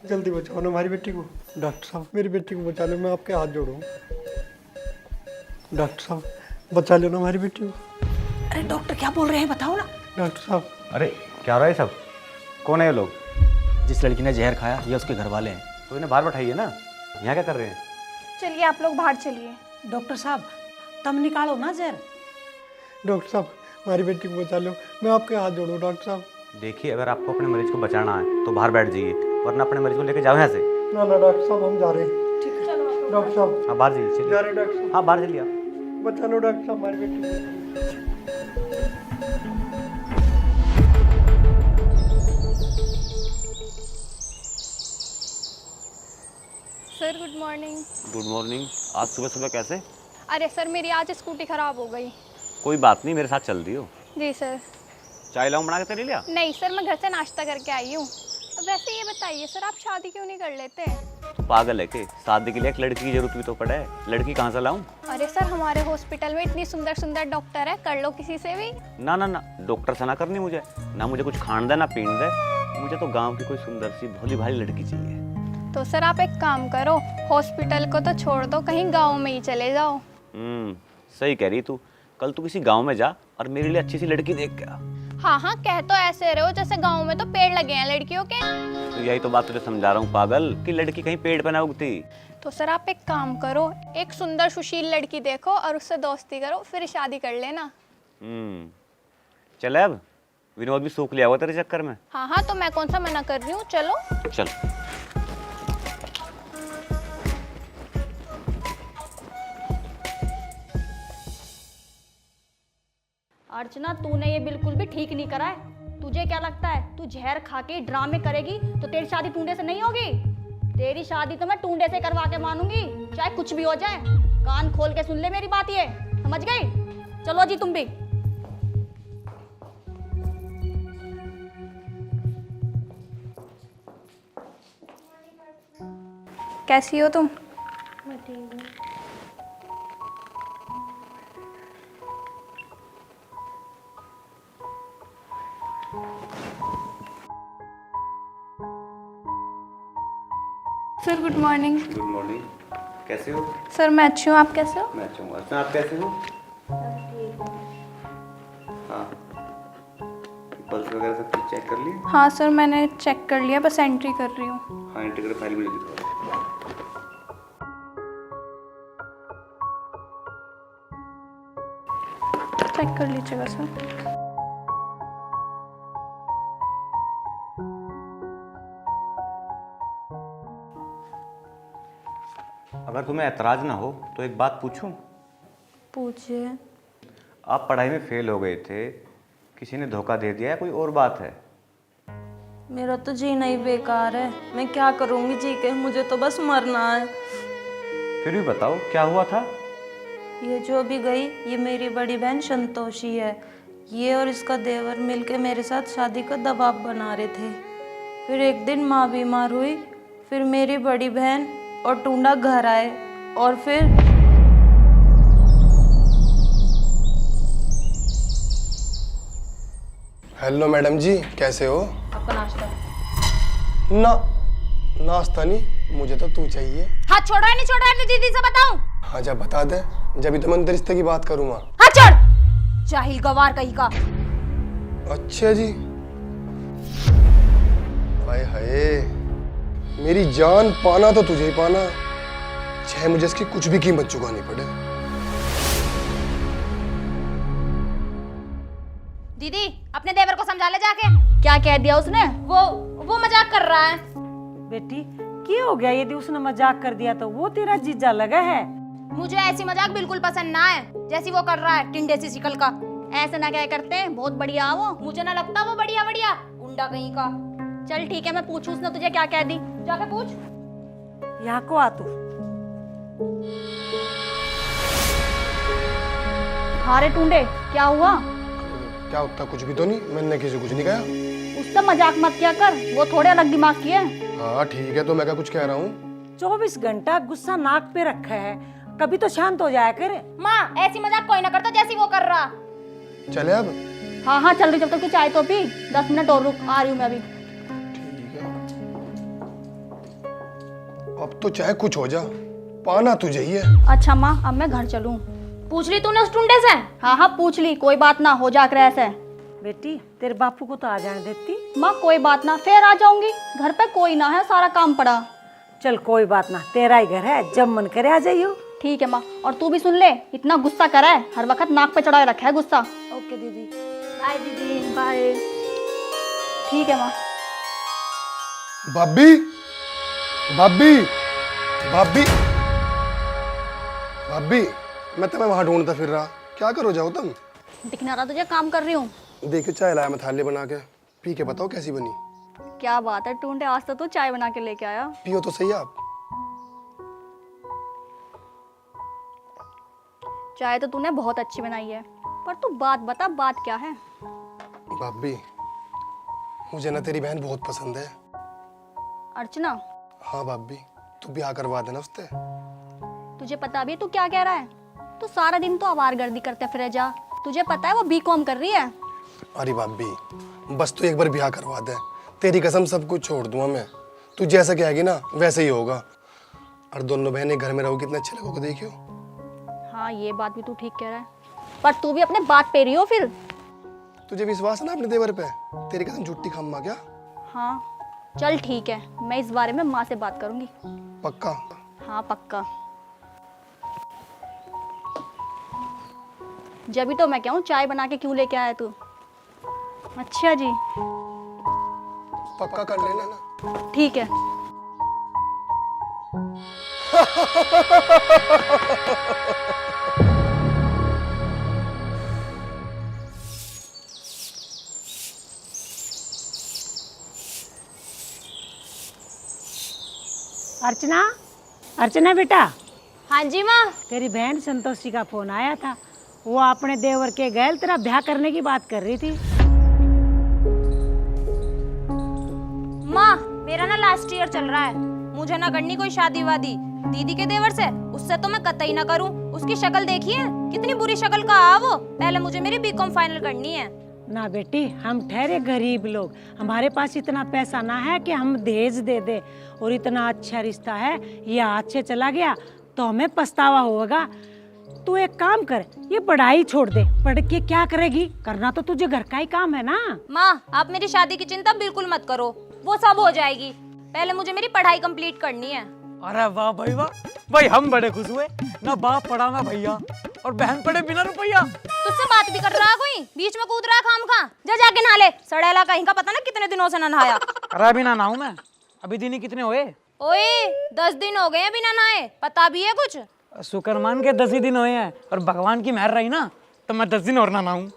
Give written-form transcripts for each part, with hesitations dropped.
जल्दी बचाओ ना हमारी बेटी को। डॉक्टर साहब मेरी बेटी को बचा लो, मैं आपके हाथ जोड़ूं। डॉक्टर साहब बचा लो ना हमारी बेटी को। अरे डॉक्टर क्या बोल रहे हैं बताओ ना। डॉक्टर साहब अरे क्या हो रहा है सब? कौन है ये लोग? जिस लड़की ने जहर खाया ये उसके घर वाले हैं। तो इन्हें बाहर बैठाइए ना, यहाँ क्या कर रहे हैं? चलिए आप लोग बाहर चलिए। डॉक्टर साहब तम निकालो ना जहर। डॉक्टर साहब हमारी बेटी को बचा लो, मैं आपके हाथ जोड़ूं। डॉक्टर साहब देखिए, अगर आपको अपने मरीज को बचाना है तो बाहर बैठ जाइए, वरना अपने मरीज को लेकर जाओ यहाँ से। ना ना डॉक्टर साहब हम जा रहे हैं। ठीक है चलो आप लोग डॉक्टर साहब हाँ बाहर जाइए, जा रहे हैं। डॉक्टर साहब हाँ बाहर चलिए आप। बचा लो डॉक्टर साहब हमारी बेटी को। Sir good morning. Good morning. आज सुबह सुबह कैसे? अरे सर मेरी आज स्कूटी खराब हो गई। कोई बात नहीं, मेरे साथ चल दियो। जी सर। चाय लाऊं बना के तेरे लिया? नहीं सर मैं घर से नाश्ता करके आई हूँ। वैसे ये बताइए सर आप शादी क्यों नहीं कर लेते? तो पागल है के? शादी के लिए एक लड़की की जरूरत भी तो पड़े। लड़की कहाँ से लाऊं? अरे सर हमारे हॉस्पिटल में इतनी सुंदर सुंदर डॉक्टर है, कर लो किसी से भी। ना ना ना, डॉक्टर से ना करनी मुझे, ना मुझे कुछ खान दे ना पीन दे। मुझे तो गांव की कोई सुंदर सी भोली भाली लड़की चाहिए। तो सर आप एक काम करो, हॉस्पिटल को तो छोड़ दो, कहीं गाँव में ही चले जाओ। सही कह रही तू। कल तू किसी गांव में जा और मेरे लिए अच्छी सी लड़की देख के आ। हाँ हाँ कह तो ऐसे रहे हो जैसे गाँव में तो पेड़ लगे हैं लड़कियों के। तो यही तो बात तुझे समझा रहा हूँ पागल, कि लड़की कहीं पेड़ पे ना उगती। तो सर आप एक काम करो, एक सुंदर सुशील लड़की देखो और उससे दोस्ती करो, फिर शादी कर लेना। चल अब विनोद भी सूख लिया हुआ तेरे चक्कर में। हाँ हाँ तो मैं कौन सा मना कर रही हूँ, चलो। चल। अर्चना तूने ये बिल्कुल भी ठीक नहीं करा है। तुझे क्या लगता है तू जहर खा के ड्रामे करेगी तो तेरी शादी टूंडे से नहीं होगी? तेरी शादी तो मैं टूंडे से करवा के मानूंगी, चाहे कुछ भी हो जाए। कान खोल के सुन ले मेरी बात, ये समझ गई? चलो जी तुम भी। कैसी हो तुम? Sir good morning. Good morning. कैसे हो? सर मैं अच्छी हूँ, आप कैसे हो? मैं अच्छा हूँ। अर्चना आप कैसे हो? हाँ, पल्स वगैरह सब कुछ चेक कर लिए? हाँ सर मैंने चेक कर लिया, बस एंट्री कर रही हूँ। हाँ, इंटीग्रल फाइल मुझे दिखाओ। चेक कर लीजिएगा सर। अगर तुम्हें ऐतराज ना हो तो एक बात पूछूं? पूछिए। आप पढ़ाई में फेल हो गए थे, किसी ने धोखा दे दिया है, कोई और बात है? मेरा तो जीना ही बेकार है, मैं क्या करूंगी जी के, मुझे तो बस मरना है। फिर भी बताओ क्या हुआ था? ये जो भी गई ये मेरी बड़ी बहन संतोषी है। ये और इसका देवर मिलके मेरे साथ शादी का दबाव बना रहे थे। फिर एक दिन माँ बीमार हुई, फिर मेरी बड़ी बहन और टूंडा घर आए और फिर हेलो मैडम जी, कैसे हो? आपका नाश्ता। ना नाश्ता नहीं, मुझे तो तू चाहिए। हाथ छोड़ रहा है नहीं छोड़ रहा है, अपनी दीदी से बताऊं? हाँ जा बता दे, जब तो मैं रिश्ते की बात करूँगा। हाथ छोड़, जाहिल गवार कहीं का। अच्छा जी। हाय हाय, मेरी जान पाना तो तुझे ही पाना, चाहे मुझे इसकी कुछ भी कीमत चुकानी पड़े। दीदी अपने देवर को समझा ले जाके। क्या कह दिया उसने? वो मजाक कर रहा है। बेटी क्या हो गया, यदि उसने मजाक कर दिया तो वो तेरा जीजा लगा है। मुझे ऐसी मजाक बिल्कुल पसंद ना है जैसी वो कर रहा है, टिंडे सी शिकल का। ऐसे ना क्या करते हैं, बहुत बढ़िया वो, मुझे ना लगता वो बढ़िया बढ़िया गुंडा कहीं का। चल ठीक है, मैं पूछूं उसने तुझे क्या कह दी, जाके पूछ। यहाँ को आ तू। हारे टूंडे क्या हुआ? क्या होता? कुछ भी तो नहीं, मैंने किसी कुछ नहीं कहा। उससे मजाक मत किया कर, वो थोड़े अलग दिमाग की है। हाँ ठीक है, तो मैं क्या कुछ कह रहा हूँ? 24 घंटा गुस्सा नाक पे रखा है, कभी तो शांत हो जाया कर। माँ ऐसी मजाक कोई ना करता जैसी वो कर रहा। चले अब? हाँ हाँ चल रही, जब तक तू चाय तो पी। 10 मिनट और रुक, आ रही हूँ मैं अभी। ठीक है। अब तो चाहे कुछ हो जा, पाना तुझे ही है। अच्छा माँ, अब मैं घर चलूँ। पूछ ली तूने उस टुंडे से? हाँ हाँ पूछ ली, कोई बात ना, हो जा कर ऐसे। बेटी तेरे बापू को तो आ जाने देती। माँ कोई बात ना, फिर आ जाऊंगी। घर पे कोई ना है, सारा काम पड़ा। चल कोई बात ना, तेरा ही घर है, जब मन करे आ जाइयो। ठीक है माँ, और तू भी सुन ले, इतना गुस्सा करा है, हर वक्त नाक पे चढ़ाए रखा है गुस्सा। ओके दीदी। बाय दीदी, बाय। ठीक है माँ। भाभी, भाभी, भाभी, भाभी, मैं तुम्हें वहां ढूंढता फिर रहा। क्या करो जाओ तुम? दिखना रहा तुझे, काम कर रही हूँ। देखिए चाय लाया मैं थाली बना के, पी के बताओ कैसी बनी। क्या बात है टूंडे, आज तो तू चाय बना के लेके आया। पियो तो सही आप। चाय तो तूने बहुत अच्छी बनाई है, पर तू बात बता, बात क्या है? भाभी, मुझे ना तेरी बहन बहुत पसंद है। अर्चना? हाँ भाभी, तू ब्याह करवा देना उससे। तुझे पता भी है तू क्या कह रहा है? तू सारा दिन तो आवारगर्दी करते फिरे जा। तुझे पता है वो बीकॉम कर रही है। अरे भाभी, बस तू एक बार ब्याह करवा दे, तेरी कसम सब कुछ छोड़ दूंगा मैं। तू जैसा कहेगी ना वैसे ही होगा। और दोनों बहनें घर में रहोगी, कितना अच्छा लगेगा देखियो। हाँ ये बात भी तू ठीक कह रहा है, पर तू भी अपने बात पे रही हो फिर। तुझे विश्वास है ना अपने देवर पे? तेरी कसम झूठी खम्मा क्या? हाँ चल ठीक है, मैं इस बारे में माँ से बात करूंगी। पक्का? हाँ पक्का। जब तो मैं कहूँ चाय बना के क्यों लेके आया तू? अच्छा जी, पक्का कर लेना ना। ठीक है। अर्चना, अर्चना बेटा। हाँ जी माँ। तेरी बहन संतोषी का फोन आया था, वो अपने देवर के गैल तेरा ब्याह करने की बात कर रही थी। माँ मेरा ना लास्ट ईयर चल रहा है, मुझे ना करनी कोई शादी वादी दीदी के देवर से, उससे तो मैं कतई ना करूं। उसकी शक्ल देखी है, कितनी बुरी शक्ल का आ वो। पहले मुझे मेरी बीकॉम फाइनल करनी है। ना बेटी, हम ठहरे गरीब लोग, हमारे पास इतना पैसा ना है कि हम दहेज दे दे। और इतना अच्छा रिश्ता है, ये हाथ से चला गया तो हमें पछतावा होगा। तू एक काम कर, ये पढ़ाई छोड़ दे। पढ़ के क्या करेगी? करना तो तुझे घर का ही काम है ना। माँ आप मेरी शादी की चिंता बिल्कुल मत करो, वो सब हो जाएगी। पहले मुझे मेरी पढ़ाई कंप्लीट करनी है। अरे वाह भाई वाह, भाई हम बड़े खुश हुए। ना बाप पढ़ा ना भैया, और बहन पढ़े बिना रुपया। तुझसे बात भी कर रहा है कोई, बीच में कूद रहा है खाम खा। जा जाके नहा ले, सड़ेला कहीं का पता ना कितने दिनों से ना नहाया। अरे अभी ना नहाऊं मैं, अभी दिन ही कितने हुए? ओए 10 दिन हो गए हैं बिना नहाए, पता भी है कुछ? शुक्र मान के 10 ही दिन हुए हैं, और भगवान की मेहर रही ना तो मैं 10 दिन और ना नहाऊं।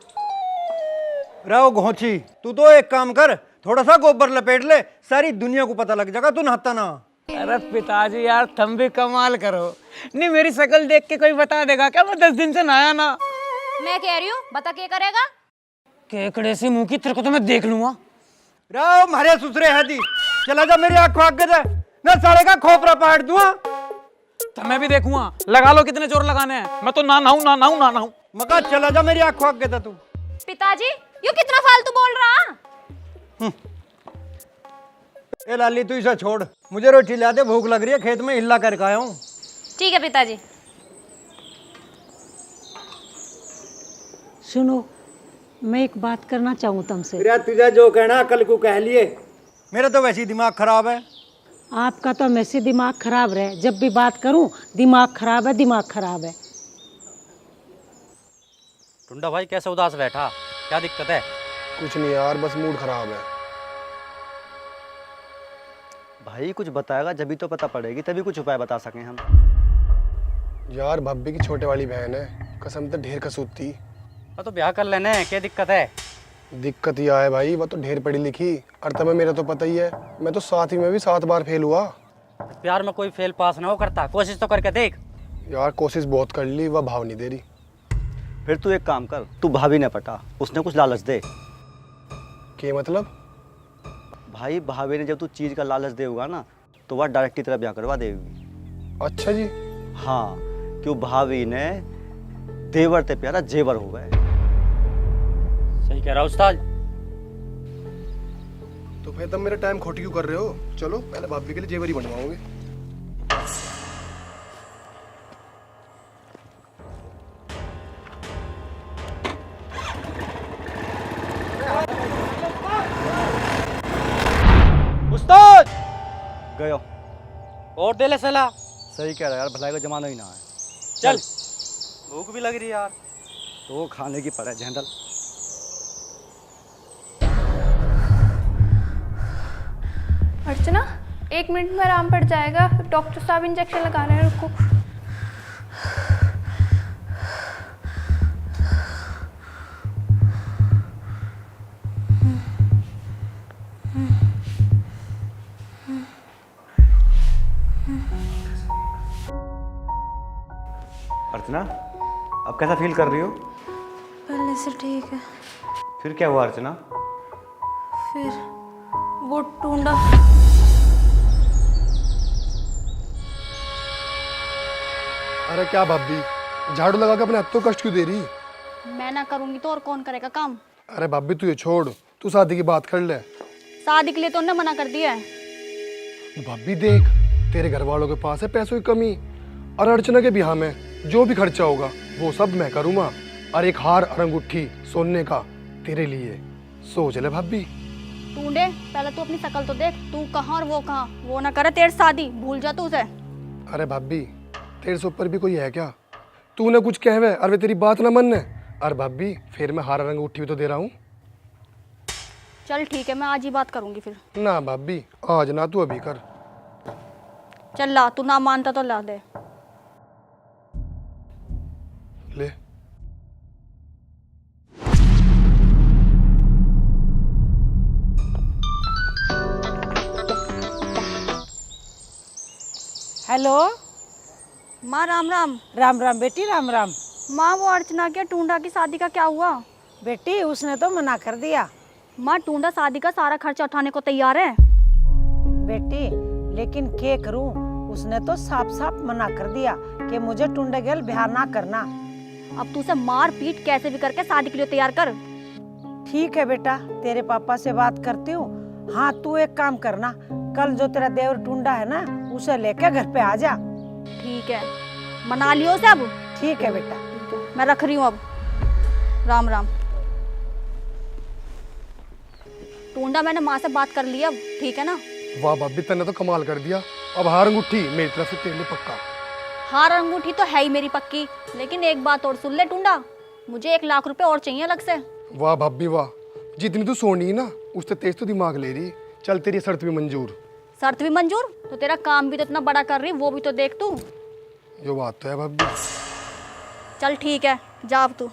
रहो घोंची, तू तो एक काम कर, थोड़ा सा गोबर लपेट ले, सारी दुनिया को पता लग जाएगा तू नहाता ना। अरे पिताजी यार, तुम भी कमाल करो। नहीं मेरी शक्ल देख के कोई बता देगा क्या मैं 10 दिन से नहाया ना? मैं कह रही हूँ, बता क्या करेगा? केकड़े से मुंह की, तेरे को तो मैं देख लूंगा। रहो मारे सुसरे हाथी, चला जा मेरी आंख आगे जा, मैं साले का खोपरा पाड़ दूंगा। तो मैं भी देखूंगा, लगा लो कितने जोर लगाने हैं। मैं तो ना नहाऊं ना नहाऊं ना नहाऊं। मका चला जा मेरी आंख आगे जा तू। पिताजी यू कितना फालतू बोल रहा? ए लाली तू इसे छोड़, मुझे रोटी ला दे, भूख लग रही है, खेत में हिल्ला करके आया हूँ। ठीक है पिताजी। सुनो, मैं एक बात करना चाहूँ तुमसे। फिर तुझे जो कहना कल को कह लिए, मेरा तो वैसे ही दिमाग खराब है। आपका तो वैसे दिमाग खराब रहे, जब भी बात करूं दिमाग खराब है, दिमाग खराब है। टुंडा भाई कैसे उदास बैठा, क्या दिक्कत है? कुछ नहीं यार, बस मूड खराब है। भाई कुछ बताएगा जब तो पता पड़ेगी, तभी कुछ उपाय बता सकें हम। यार भाभी की छोटे वाली बहन है, कसम तो ढेर कसूती। तो ब्याह कर लेने, क्या दिक्कत है? दिक्कत यह है भाई, वो तो ढेर पढ़ी लिखी, और तुम्हें मेरा तो पता ही है, मैं तो 7वीं में भी 7 बार फेल हुआ। प्यार में कोई फेल पास ना हो करता, कोशिश तो करके देख। यार कोशिश बहुत कर ली, वह भाव नहीं दे रही। फिर तू एक काम कर, तू भाभी ने पटा, उसने कुछ लालच दे। के मतलब? भाई भाभी ने जब तू चीज का लालच देगा ना, तो वह डायरेक्ट तेरा ब्याह करवा देगी। अच्छा जी। हाँ, क्यों भाभी ने देवर ते प्यारा जेवर हो गए। सही कह रहा उस्ताद। तो फिर तुम मेरा टाइम खोटी क्यों कर रहे हो? चलो पहले भाभी के लिए जेवर ही बनवाओगे। गयो। और दे ले सला। सही कह रहा है यार, भलाई का जमाना ही ना है। चल भूख भी लग रही है यार। तो खाने की पड़े झंडल। अर्चना 1 मिनट में आराम पड़ जाएगा, डॉक्टर साहब इंजेक्शन लगा रहे हैं, रुको। अर्चना, अब कैसा फील कर रही हो? पहले से ठीक है। फिर क्या हुआ अर्चना? फिर वो टूंडा। अरे क्या भाभी, झाड़ू लगा के अपने हाथ तो कष्ट क्यों दे रही? मैं ना करूंगी तो और कौन करेगा काम? अरे भाभी तू ये छोड़, तू शादी की बात कर ले। शादी के लिए तो उन्होंने मना कर दिया है। भाभी देख, तेरे घर वालों के पास है पैसों की कमी, और अर्चना के ब्याह में जो भी खर्चा होगा वो सब मैं करूँगा, और एक हार और अंगूठी सोने का तेरे लिए। सोच ले भाभी। टूंडे, पहले तू अपनी शक्ल तो देख, तू कहाँ और वो कहाँ। वो ना करे तेरी शादी, भूल जा तू उसे। अरे भाभी, तेरे से ऊपर भी कोई है क्या? तूने कुछ कहवे और वे तेरी बात ना मानने। और भाभी फिर मैं हार और अंगूठी भी तो दे रहा हूँ। चल ठीक है, मैं आज ही बात करूंगी फिर। ना भाभी आज ना, तू अभी कर। चल ला, तू ना मानता तो ला दे। ले। हेलो। माँ राम राम। राम राम बेटी, राम राम। माँ वो अर्चना के टूंडा की शादी का क्या हुआ? बेटी उसने तो मना कर दिया। माँ टूंडा शादी का सारा खर्चा उठाने को तैयार है। बेटी लेकिन क्या करूं, उसने तो साफ साफ मना कर दिया कि मुझे टूंडे गेल ब्याह ना करना। अब तू उसे मार पीट कैसे भी करके शादी के लिए तैयार कर। ठीक है बेटा, तेरे पापा से बात करती हूँ। हाँ तू एक काम करना, कल जो तेरा देवर टूंडा है ना, उसे लेके घर पे आ जा। ठीक है, मना लियो उसे अब। ठीक है बेटा, मैं रख रही हूँ अब। राम राम। टूंडा मैंने माँ से बात कर ली अब, ठीक है ना? वाह भाभी, तने तो कमाल कर दिया। अब हार अंगूठी मेरी तरफ से तेरे लिए पक्का। हार अंगूठी तो है ही मेरी पक्की, लेकिन एक बात और सुन ले टूंडा, मुझे 1 लाख रुपए और चाहिए अलग से। वाह भाभी वाह, जितनी तू सोनी ना उससे तेज तो दिमाग ले रही। चल तेरी शर्त भी मंजूर। शर्त भी मंजूर? तो तेरा काम भी तो इतना बड़ा कर रही, वो भी तो देख तू। ये बात तो है भाभी। चल ठीक है, जा अब तू।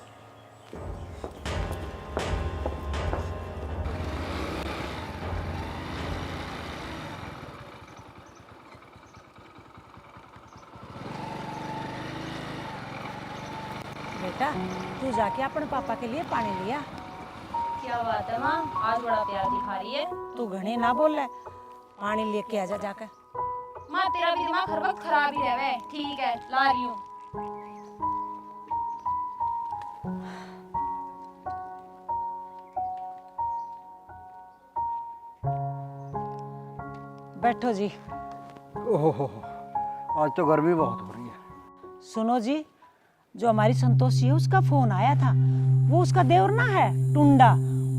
बेटा तू जाके अपने पापा के लिए पानी लिया। क्या बात है माँ, आज बड़ा प्यार दिखा रही है। तू घणी ना बोल रहा, पानी लेके आ जा जाकर। माँ तेरा भी दिमाग हर वक्त खराब ही रहे। ठीक है, ला रही हूँ। बैठो जी। ओहो, आज तो गर्मी बहुत हो रही है। सुनो जी, जो हमारी संतोषी है उसका फोन आया था। वो उसका देवर ना है टुंडा,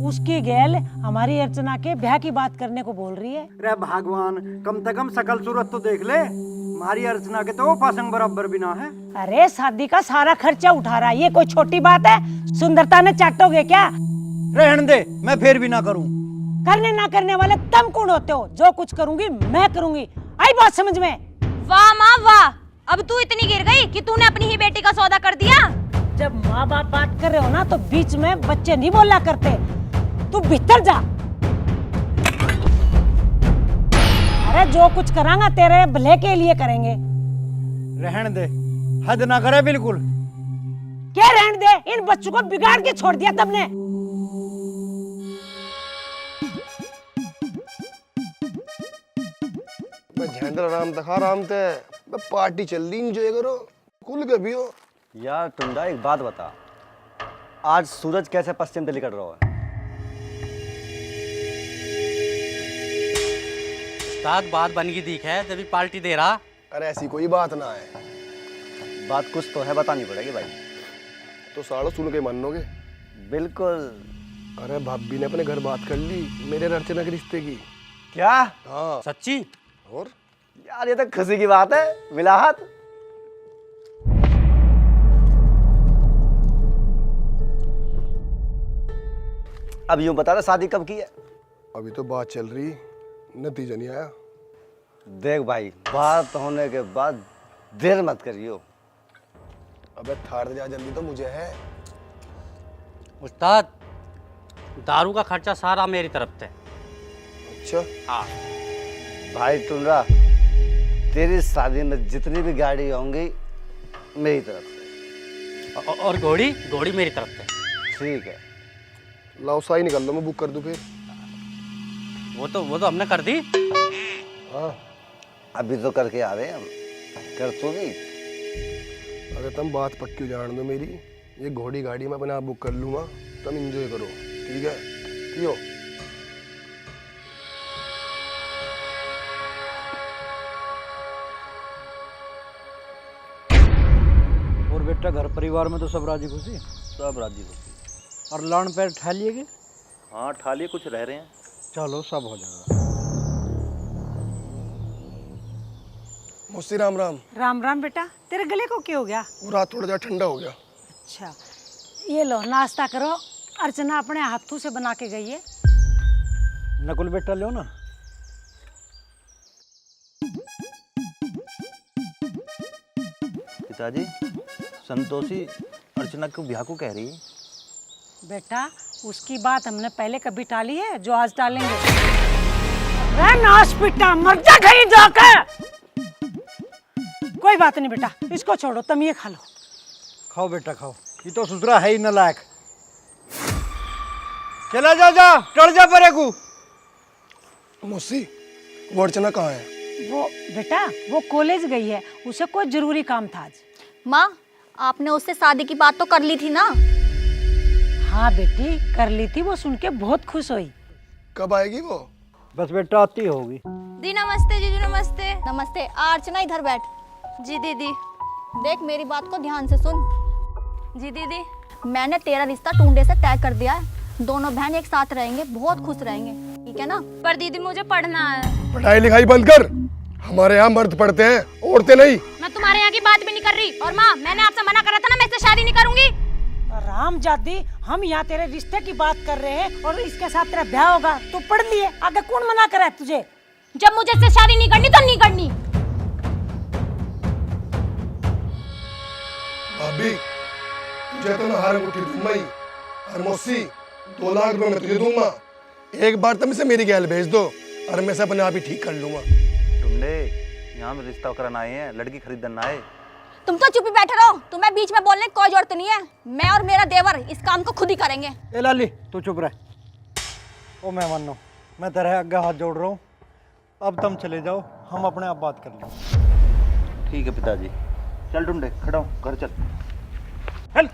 उसकी गैल हमारी अर्चना के ब्याह की बात करने को बोल रही है। अरे भगवान, कम से कम शकल सूरत तो देख ले। हमारी अर्चना के तो पासंग बराबर भी ना है। अरे शादी का सारा खर्चा उठा रहा है, ये कोई छोटी बात है? सुंदरता ने चाटोगे क्या? रहने दे, मैं फिर भी ना करूं। करने ना करने वाले तुम कौन होते हो? जो कुछ करूंगी मैं करूंगी, आई बात समझ में? वाह माँ वाह, अब तू इतनी गिर गई कि तूने अपनी ही बेटी का सौदा कर दिया। जब माँ बाप बात कर रहे हो ना तो बीच में बच्चे नहीं बोला करते। तू भीतर जा। अरे जो कुछ करांगा तेरे भले के लिए करेंगे। रहने दे, हद ना करे बिल्कुल। क्या रहने दे? इन बच्चों को बिगाड़ के छोड़ दिया तुमने। झेंडल आराम तक आराम ते पार्टी चल रही, एंजॉय करो, खुल के भी हो। यार टुंडा एक बात बता, आज सूरज कैसे पश्चिम से निकल रहा है? उस्ताद बात बन गई दिख है, जब पार्टी दे रहा। अरे ऐसी कोई बात ना है। बात कुछ तो है, बतानी पड़ेगी भाई। तो सालों सुन के मानोगे? बिल्कुल। अरे भाभी ने अपने घर बात कर ली मेरे और अर्चना के रिश्ते की। क्या? हाँ सच्ची? और यार ये तो खुशी की बात है, मिला हाथ। अब यूं बता रहा शादी कब की है? अभी तो बात चल रही, नतीजा नहीं आया। देख भाई, बात होने के बाद देर मत करियो। अबे थार जा जल्दी, तो मुझे है। उस्ताद, दारू का खर्चा सारा मेरी तरफ से। अच्छा हाँ। भाई टुंडा, तेरी शादी में जितनी भी गाड़ी होंगी मेरी तरफ से। और घोड़ी घोड़ी मेरी तरफ से। ठीक है, लाओ साई निकाल लो, मैं बुक कर दूं फिर। वो तो हमने कर दी। हाँ अभी तो करके आ रहे हैं हम, कर तो नहीं। अगर तुम बात पक्की जान दो मेरी, ये घोड़ी गाड़ी मैं अपने आप बुक कर लूंगा, तुम एंजॉय करो, ठीक है? क्यों? और बेटा घर परिवार में तो सब राजी खुशी? सब राजी खुशी। और लान पैर ठा लिए के? हाँ ठा लिए, कुछ रह रहे हैं। चलो सब हो जाएगा। मौसी राम राम। राम राम बेटा, तेरे गले को क्या हो गया? वो रात थोड़ा ज़्यादा ठंडा हो गया। अच्छा, ये लो नाश्ता करो। अर्चना अपने हाथों से बना के गई है। नकुल बेटा लो ना। पिताजी, संतोषी अर्चना को ब्याह को कह रही है। बेटा, उसकी बात हमने पहले कभी टाली है जो आज टालेंगे? अरे नाश पिटा, मर जा कहीं जाकर। कोई बात नहीं बेटा, इसको छोड़ो, तुम ये खा लो। खाओ बेटा खाओ, ये तो सुधरा है ही नालायक। चला जा जा, टल जा परे को। मौसी, वो अर्चना कहाँ है? वो बेटा, वो कॉलेज गई है, उसे कोई जरूरी काम था आज। माँ, आपने उससे शादी की बात तो कर ली थी ना? हाँ बेटी, कर ली थी, वो सुन के बहुत खुश हुई। कब आएगी वो? बस बेटा आती होगी। दी नमस्ते जीजू, नमस्ते। नमस्ते। अर्चना इधर बैठ। जी दीदी। देख मेरी बात को ध्यान से सुन। जी दीदी, मैंने तेरा रिश्ता टुंडे से तय कर दिया है। दोनों बहन एक साथ रहेंगे, बहुत खुश रहेंगे, ठीक है ना? पर दीदी मुझे पढ़ना है। पढ़ाई लिखाई बंद कर, हमारे यहाँ मर्द पढ़ते हैं, औरतें नहीं। मैं तुम्हारे यहाँ की बात भी नहीं कर रही। और माँ, मैंने आपसे मना करा था ना, मैं इससे शादी नहीं करूंगी। रामजादी, हम यहाँ तेरे रिश्ते की बात कर रहे हैं और इसके साथ तेरा ब्याह होगा। तू पढ़ लिए, आगे कौन मना करे तुझे? जब मुझे इससे शादी नहीं करनी तो नहीं करनी। भाभी, तुझे तो ना हार अंगूठी दूंगा ही। और मौसी, 2 लाख रुपए मैं तुझे दूंगा। एक बार तुम इसे मेरी गैल भेज दो और मैं से अपने आप ही ठीक कर लूंगा। टुंडे, यहाँ में रिश्ता कराना आए हैं, लड़की खरीदना आए। तुम तो चुप ही बैठे रहो, तुम्हें बीच में बोलने की कोई जरूरत नहीं है। मैं और मेरा देवर इस काम को खुद ही करेंगे। ए लाली, तू चुप रह। ओ मेहमानो, मैं तेरे आगे हाथ जोड़ रहा हूँ, अब तुम चले जाओ, हम अपने आप बात कर लेंगे। ठीक है पिताजी। चल टुंडे, खड़ा हो, घर चल। चल।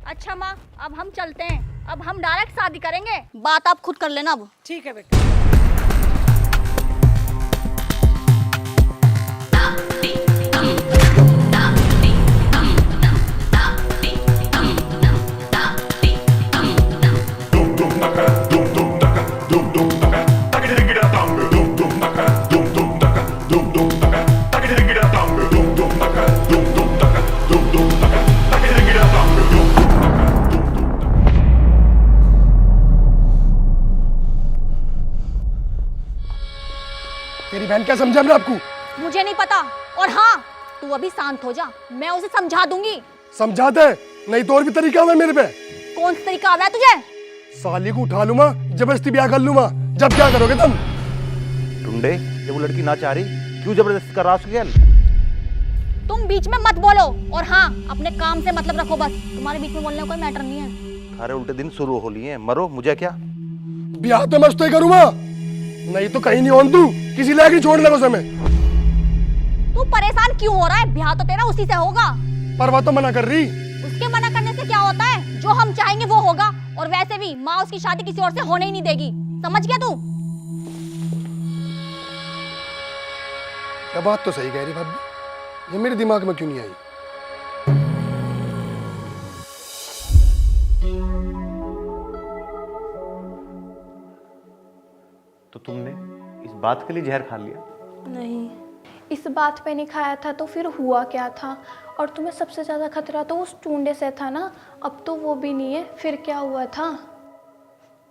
अच्छा माँ, अब हम चलते हैं। अब हम डायरेक्ट शादी करेंगे, बात आप खुद कर लेना अब। ठीक है बेटा। तेरी बहन क्या समझा मैं आपको? मुझे नहीं पता। और हाँ, तू अभी शांत हो जा, मैं उसे समझा दूंगी। समझाते हैं, नहीं तो और भी तरीका है मेरे पे। कौन सा तरीका आ रहा है तुझे? साली को उठा लूंगा, जबरदस्ती ब्याह कर लूंगा। जब क्या करोगे तुम? टुंडे, जब वो लड़की ना चाह रही, क्यों जबरदस्ती कर रहा उसके गैल? तुम बीच में मत बोलो। और हाँ, अपने काम से मतलब रखो बस। तुम्हारे बीच में बोलने का कोई मैटर नहीं है। अरे उल्टे दिन शुरू हो लिए, मरो, मुझे क्या? ब्याह तो मैं उससे ही करूंगा, नहीं तो कहीं नहीं होन तू, किसी लायक नहीं छोड़ने को समय। तू परेशान क्यों हो रहा है? ब्याह तो तेरा उसी से होगा। पर वो तो मना कर रही। उसके मना करने से क्या होता है? जो हम चाहेंगे वो होगा। और वैसे भी माँ उसकी शादी किसी और से होने ही नहीं देगी। समझ गया तू? क्या बात तो सही कह रही भाभी, ये मेरे दिमाग में क्यों नहीं आई? तो तुमने इस बात के लिए जहर खा लिया? नहीं। इस बात पे नहीं खाया था तो फिर हुआ क्या था? और तुम्हें सबसे ज़्यादा खतरा तो उस टूंडे से था ना, अब तो वो भी नहीं है, फिर क्या हुआ था?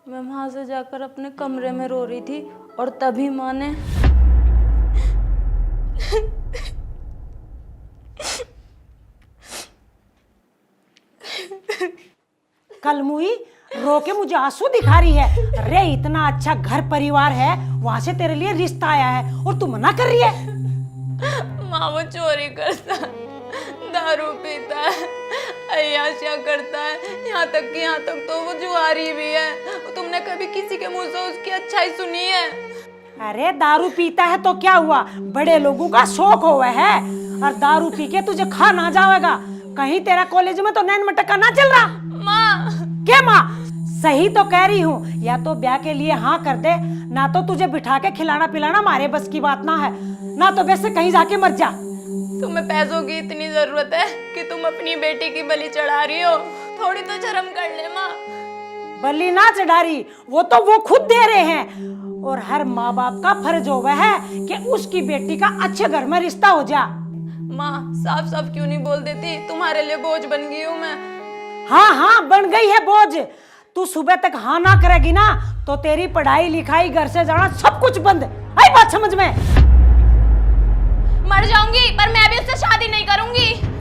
मैं वहाँ से जाकर अपने कमरे में रो रही थी और तभी माँ ने कल मुई रो के मुझे आंसू दिखा रही है। अरे इतना अच्छा घर परिवार है, वहां से तेरे लिए रिश्ता आया है और तू मना कर रही है। माँ वो चोरी करता है, दारू पीता है, अय्याशियाँ करता है, यहाँ तक तो वो जुआरी भी है। तुमने कभी किसी के मुंह से उसकी अच्छाई सुनी है? अरे दारू पीता है तो क्या हुआ, बड़े लोगों का शौक हुआ है। और दारू पी के तुझे खा ना जाएगा, कहीं तेरा कॉलेज में तो नैन मटका ना चल रहा? माँ क्या माँ? सही तो कह रही हूँ, या तो ब्याह के लिए हाँ कर दे, ना तो तुझे बिठा के खिलाना पिलाना हमारे बस की बात ना है, ना तो वैसे कहीं जाके मर जा। तुम्हें पैसों की इतनी जरूरत है कि तुम अपनी बेटी की बलि चढ़ा रही हो? थोड़ी तो शर्म कर ले माँ। बलि ना चढ़ा रही, वो खुद दे रहे हैं। और हर माँ बाप का फर्ज होगा है कि उसकी बेटी का अच्छे घर में रिश्ता हो जा। माँ साफ साफ क्यों नहीं बोल देती? तुम्हारे लिए बोझ बन गई हूँ मैं। हाँ बन गई है बोझ। तू सुबह तक हाँ ना करेगी ना तो तेरी पढ़ाई लिखाई, घर से जाना, सब कुछ बंद। आई बात समझ में? मर जाऊंगी पर मैं भी उससे शादी नहीं करूंगी।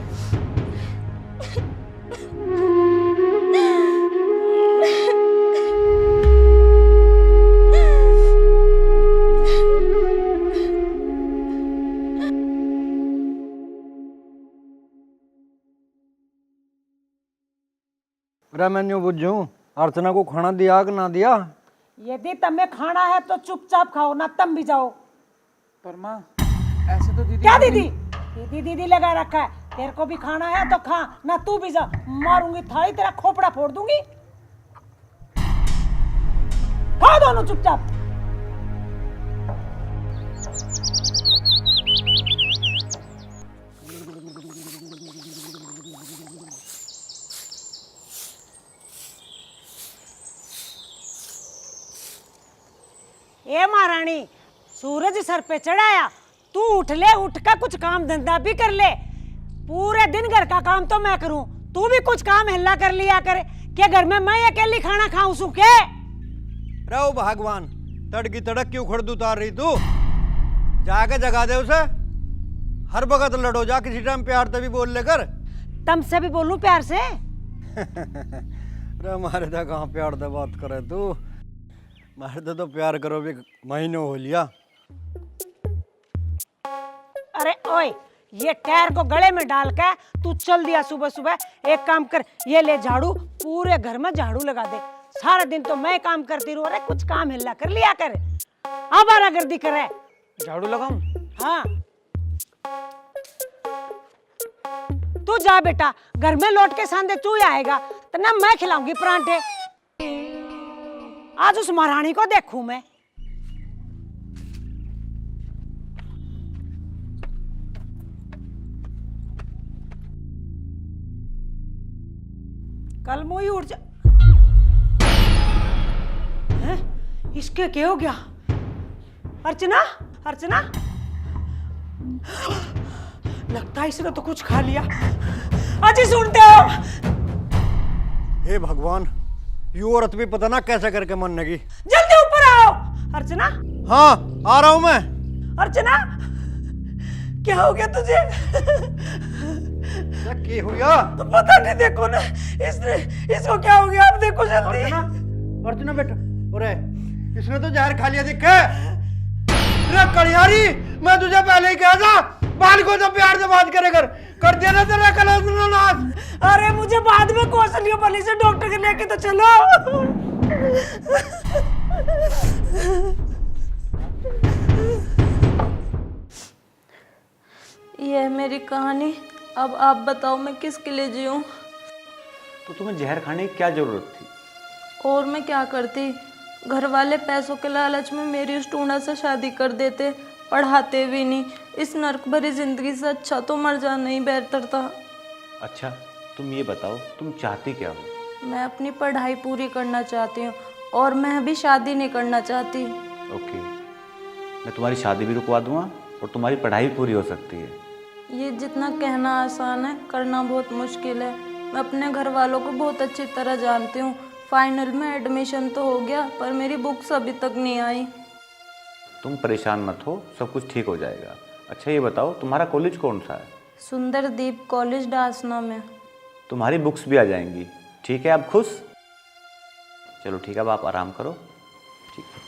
मैं यूं बुझूं, अर्चना को खाना दिया कि ना दिया? यदि तुम्हें खाना है तो चुपचाप खाओ, ना तुम भी जाओ। पर माँ ऐसे तो दीदी क्या दीदी? दीदी लगा रखा है। तेरे को भी खाना है तो खा, ना तू भी जा। मारूंगी थाली, तेरा खोपड़ा फोड़ दूंगी। खाओ दोनों चुपचाप। ए महारानी, सूरज सर पे चढ़ाया, तू उठ ले, उठ का कुछ काम धंधा भी कर ले। पूरे दिन घर का काम तो मैं करूं, तू भी कुछ काम हिल्ला कर लिया करे। क्या घर में मैं अकेली खाना खाऊं सू के? रहो भगवान, तड़की तड़क क्यों खड़द उतार रही तू? जाके जगा दे उसे। हर वक्त लड़ो जा, किसी टाइम प्यार से भी बोल लेकर। तुमसे भी बोलूं प्यार से? रे मारे था कहाँ प्यार से बात करे तू? मारे तो प्यार करो भी महीनों हो लिया। अरे ओए, ये टायर को गले में डाल के तू चल दिया सुबह सुबह। एक काम कर, ये ले झाड़ू, पूरे घर में झाड़ू लगा दे। सारा दिन तो मैं काम करती रहूं, अरे कुछ काम हिल्ला कर लिया कर। आवारागर्दी करे। झाड़ू लगाऊं? हाँ तू जा बेटा, घर में लौट के सांदे चूहे आएगा तो ना मैं खिलाऊंगी परांठे। आज उस महारानी को देखूं मैं। कल मुई उठ जा। हैं? इसके क्या हो गया? अर्चना, अर्चना, लगता है इसने तो कुछ खा लिया। अजी सुनते हो? हे भगवान, ये औरत भी पता ना कैसे करके मरनेगी। जल्दी ऊपर आओ। अर्चना। हाँ आ रहा हूं मैं। अर्चना, क्या हो गया तुझे? क्या हुआ? तो पता नहीं, देखो ना इसको क्या हो गया, आप देखो जल्दी। अर्चना, अर्चना बेटा, अरे इसने तो जहर खा लिया दिखे। कड़ियारी, मैं तुझे पहले ही कहा था, बाल को तो प्यार से बात करे कर दिया ना तेरा कलश। अरे मुझे बाद में कौशलियों बली से डॉक्टर के लेके तो चलो। ये है मेरी कहानी। अब आप बताओ मैं किसके लिए जीऊं? तो तुम्हें जहर खाने की क्या जरूरत थी? और मैं क्या करती? घर वाले पैसों के लालच में मेरी उस टूना से शादी कर देते, पढ़ाते भी नहीं। इस नर्क भरी जिंदगी से अच्छा तो मर जाना ही बेहतर था। अच्छा तुम ये बताओ, तुम चाहती क्या हो? मैं अपनी पढ़ाई पूरी करना चाहती हूँ और मैं अभी शादी नहीं करना चाहती। ओके, मैं तुम्हारी शादी भी रुकवा दूंगा और तुम्हारी पढ़ाई भी पूरी हो सकती है। ये जितना कहना आसान है, करना बहुत मुश्किल है। मैं अपने घर वालों को बहुत अच्छी तरह जानती हूँ। फाइनल में एडमिशन तो हो गया, पर मेरी बुक्स अभी तक नहीं आई। तुम परेशान मत हो, सब कुछ ठीक हो जाएगा। अच्छा ये बताओ, तुम्हारा कॉलेज कौन सा है? सुंदरदीप कॉलेज डासना में। तुम्हारी बुक्स भी आ जाएंगी। ठीक है, आप खुश? चलो ठीक है, अब आप आराम करो। ठीक है।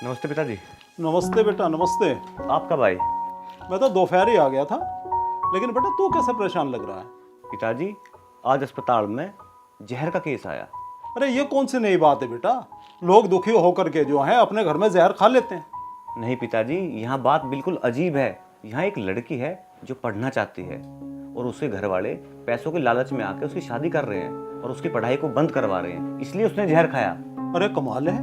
नमस्ते पिताजी। नमस्ते बेटा, नमस्ते। आप कब आए? मैं तो दोपहर ही आ गया था, लेकिन बेटा तू कैसे परेशान लग रहा है? पिताजी, आज अस्पताल में जहर का केस आया। अरे ये कौन सी नई बात है बेटा? लोग दुखी होकर के जो है अपने घर में जहर खा लेते हैं। नहीं पिताजी, यहाँ बात बिल्कुल अजीब है। यहाँ एक लड़की है जो पढ़ना चाहती है और उसके घर वाले पैसों के लालच में आके उसकी शादी कर रहे हैं और उसकी पढ़ाई को बंद करवा रहे हैं, इसलिए उसने जहर खाया। अरे कमाल है,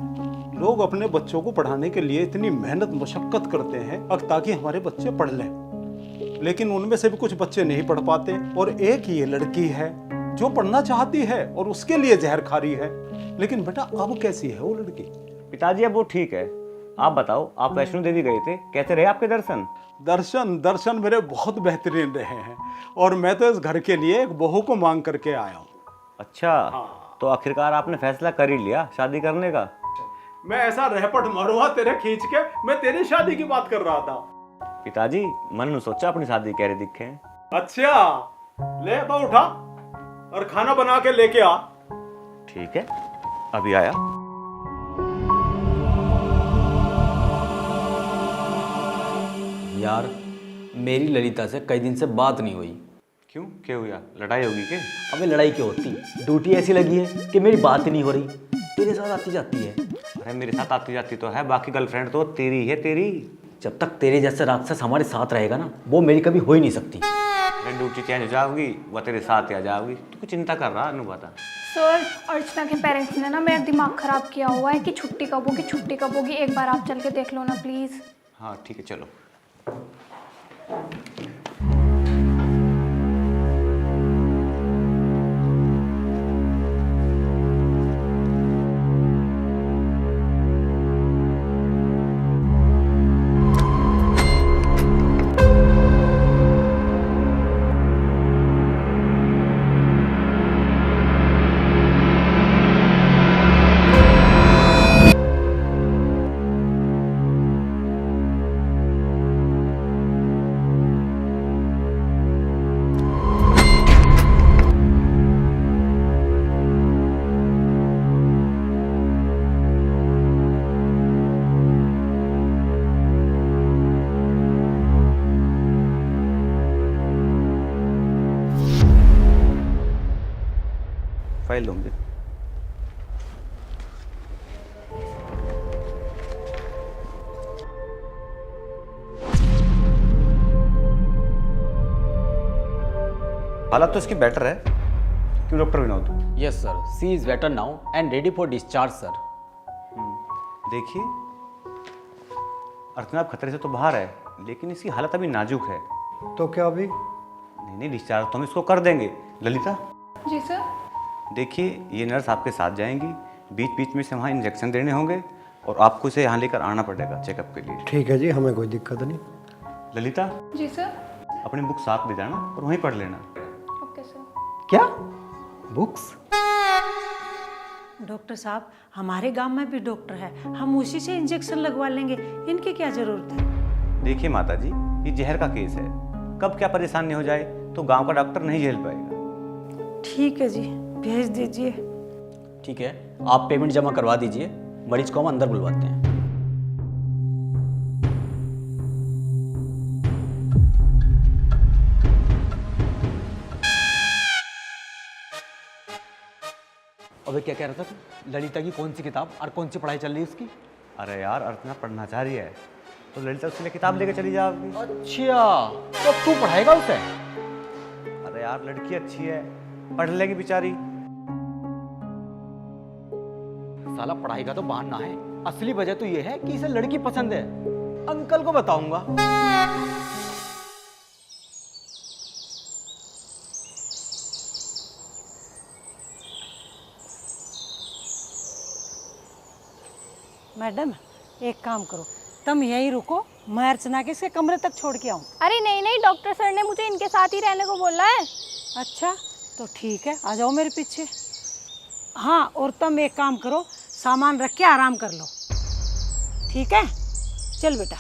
लोग अपने बच्चों को पढ़ाने के लिए इतनी मेहनत मशक्कत करते हैं ताकि हमारे बच्चे पढ़ लें, लेकिन उनमें से भी कुछ बच्चे नहीं पढ़ पाते। और एक ये लड़की है जो पढ़ना चाहती है और उसके लिए जहर खा रही है। लेकिन बेटा अब कैसी है वो लड़की? पिताजी अब वो ठीक है। आप बताओ, आप वैष्णो देवी गए थे, कैसे रहे आपके दर्शन? दर्शन मेरे बहुत बेहतरीन रहे हैं, और मैं तो इस घर के लिए एक बहू को मांग करके आया हूँ। अच्छा, तो आखिरकार आपने फैसला कर ही लिया शादी करने का? मैं ऐसा रहपट मारूंगा तेरे खींच के, मैं तेरी शादी की बात कर रहा था। पिताजी, मन ने सोचा अपनी शादी कह रहे दिखे। अच्छा, ले तो उठा और खाना बना के लेके आ। ठीक है, अभी आया। यार, मेरी ललिता से कई दिन से बात नहीं हुई। क्यों, क्या हुआ? लड़ाई होगी क्या? अबे लड़ाई क्यों होती? ड्यूटी ऐसी लगी है कि मेरी बात ही नहीं हो रही। तेरे साथ आती जाती है। अरे मेरे साथ आती जाती तो है, बाकी गर्लफ्रेंड तो तेरी है। तेरी जब तक तेरे जैसे राक्षस हमारे साथ रहेगा ना, वो मेरी कभी हो ही नहीं सकती। अरे ड्यूटी चेंज हो जाओगी, वह तेरे साथ आ जाओगी। तू कुछ चिंता कर रहा अनु? बता। सर, अर्चना के पेरेंट्स ने ना मेरा दिमाग ख़राब किया हुआ है कि छुट्टी कब होगी, छुट्टी कब होगी। एक बार आप चल के देख लो ना प्लीज़। हाँ ठीक है, चलो। फाइल दो मुझे। हालत तो इसकी बेटर है। क्यों doctor Vinod? Yes sir, she is better now and ready for discharge sir. देखिए, अर्चना खतरे से तो बाहर है, लेकिन इसकी हालत अभी नाजुक है। तो क्या अभी? नहीं, डिस्चार्ज तो हम इसको कर देंगे। ललिता जी सर। देखिए, ये नर्स आपके साथ जाएंगी, बीच बीच में से वहाँ इंजेक्शन देने होंगे और आपको इसे यहाँ लेकर आना पड़ेगा चेकअप के लिए। ठीक है जी, हमें कोई दिक्कत नहीं। ललिता, जी सर। अपनी बुक साथ ले जाना और वहीं पढ़ लेना। Okay sir. क्या बुक्स? डॉक्टर साहब, हमारे गांव में भी डॉक्टर है, हम उसी से इंजेक्शन लगवा लेंगे। इनकी क्या जरूरत है? देखिए माता जी, ये जहर का केस है, कब क्या परेशानी हो जाए तो गांव का डॉक्टर नहीं झेल पाएगा। ठीक है जी, भेज दीजिए। ठीक है, आप पेमेंट जमा करवा दीजिए, मरीज को हम अंदर बुलवाते हैं। अबे क्या कह रहा था तू? ललिता की कौन सी किताब और कौन सी पढ़ाई चल रही है उसकी? अरे यार, अर्चना पढ़ना चाह रही है तो ललिता उसके लिए किताब लेकर चली जाओगी। अच्छा, तो तू पढ़ाएगा उसे? अरे यार, लड़की अच्छी है, पढ़ लेगी बेचारी। साला पढ़ाई का तो बहाना है, असली वजह तो ये है कि इसे लड़की पसंद है। अंकल को बताऊंगा। मैडम एक काम करो, तुम यहीं रुको, मैं अर्चना के इसके कमरे तक छोड़ के आऊँ। अरे नहीं नहीं, डॉक्टर सर ने मुझे इनके साथ ही रहने को बोला है। अच्छा तो ठीक है, आ जाओ मेरे पीछे। हाँ, और तुम एक काम करो, सामान रख के आराम कर लो, ठीक है? चल बेटा,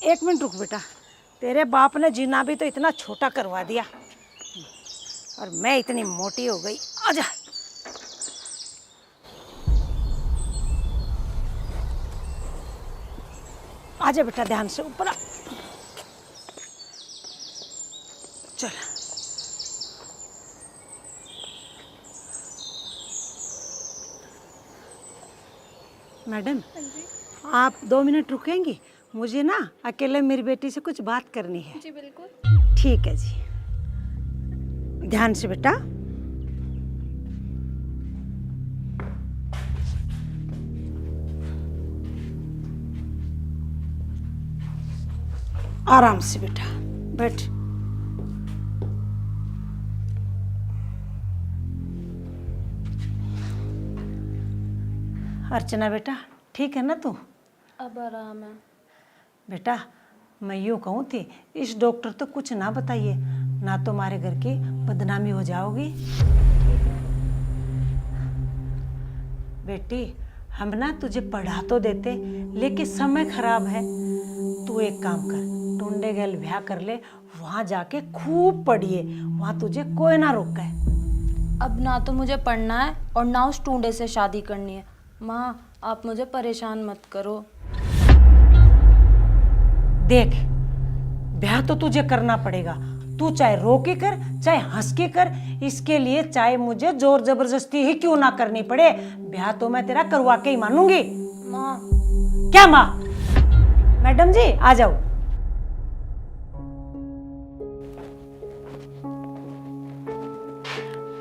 1 मिनट रुक बेटा, तेरे बाप ने जीना भी तो इतना छोटा करवा दिया और मैं इतनी मोटी हो गई। आजा। आजा बेटा, ध्यान से ऊपर आ। चल। मैडम आप 2 मिनट रुकेंगी? मुझे ना अकेले मेरी बेटी से कुछ बात करनी है। जी बिल्कुल। ठीक है जी, ध्यान से बेटा। आराम से बेटा, बैठ। अर्चना बेटा, ठीक है ना तू? अब आराम है। बेटा मैं यूँ कहूँ थी, इस डॉक्टर तो कुछ ना बताइए, ना तो हमारे घर की बदनामी हो जाओगी। बेटी हम ना तुझे पढ़ा तो देते, लेकिन समय खराब है। तू एक काम कर, टुंडे गल ब्याह कर ले, वहाँ जाके खूब पढ़िए, वहाँ तुझे कोई ना रोके। अब ना तो मुझे पढ़ना है और ना उस टूंडे से शादी करनी है। माँ आप मुझे परेशान मत करो। देख, ब्याह तो तुझे करना पड़ेगा, तू चाहे रो के कर चाहे हंस के कर, इसके लिए चाहे मुझे जोर जबरदस्ती ही क्यों ना करनी पड़े, ब्याह तो मैं तेरा करवा के ही मानूंगी। माँ। क्या माँ? मैडम जी आ जाओ।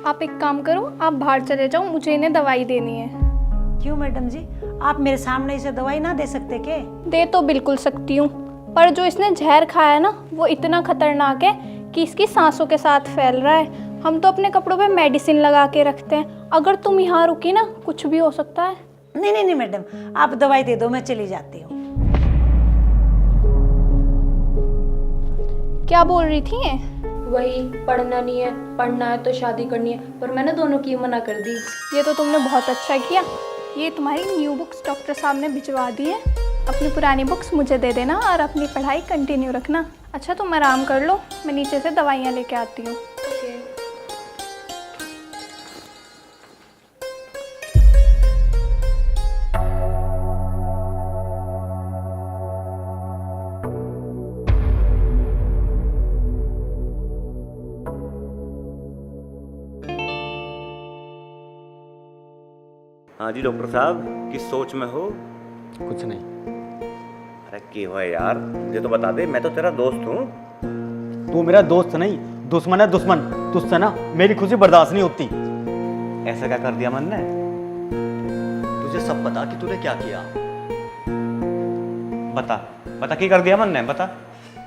आप एक काम करो, आप बाहर चले जाओ, मुझे इन्हें दवाई देनी है। क्यों मैडम जी, आप मेरे सामने इसे दवाई ना दे सकते के? दे तो बिल्कुल सकती हूँ, पर जो इसने जहर खाया ना वो इतना खतरनाक है कि इसकी सांसों के साथ फैल रहा है। हम तो अपने कपड़ों पे मेडिसिन लगा के रखते हैं, अगर तुम यहाँ रुकी ना कुछ भी हो सकता है। नहीं नहीं नहीं मैडम, आप दवाई दे दो, मैं चली जाती हूँ। क्या बोल रही थी ये? वही, पढ़ना नहीं है, पढ़ना है तो शादी करनी है, पर मैंने दोनों की मना कर दी। ये तो तुमने बहुत अच्छा किया। ये तुम्हारी न्यू बुक्स डॉक्टर साहब ने भिजवा दी है, अपनी पुरानी बुक्स मुझे दे देना और अपनी पढ़ाई कंटिन्यू रखना। अच्छा तुम आराम कर लो, मैं नीचे से दवाइयाँ लेके आती हूँ। हाँ जी डॉक्टर साहब, किस सोच में हो? कुछ नहीं। अरे क्यों है यार, मुझे तो बता दे, मैं तो तेरा दोस्त हूँ। तू मेरा दोस्त नहीं, दुश्मन है दुश्मन। तुझसे ना मेरी खुशी बर्दाश्त नहीं होती। ऐसा क्या कर दिया मन ने? तुझे सब पता कि तूने क्या किया। बता बता, क्या कर दिया मन ने, बता।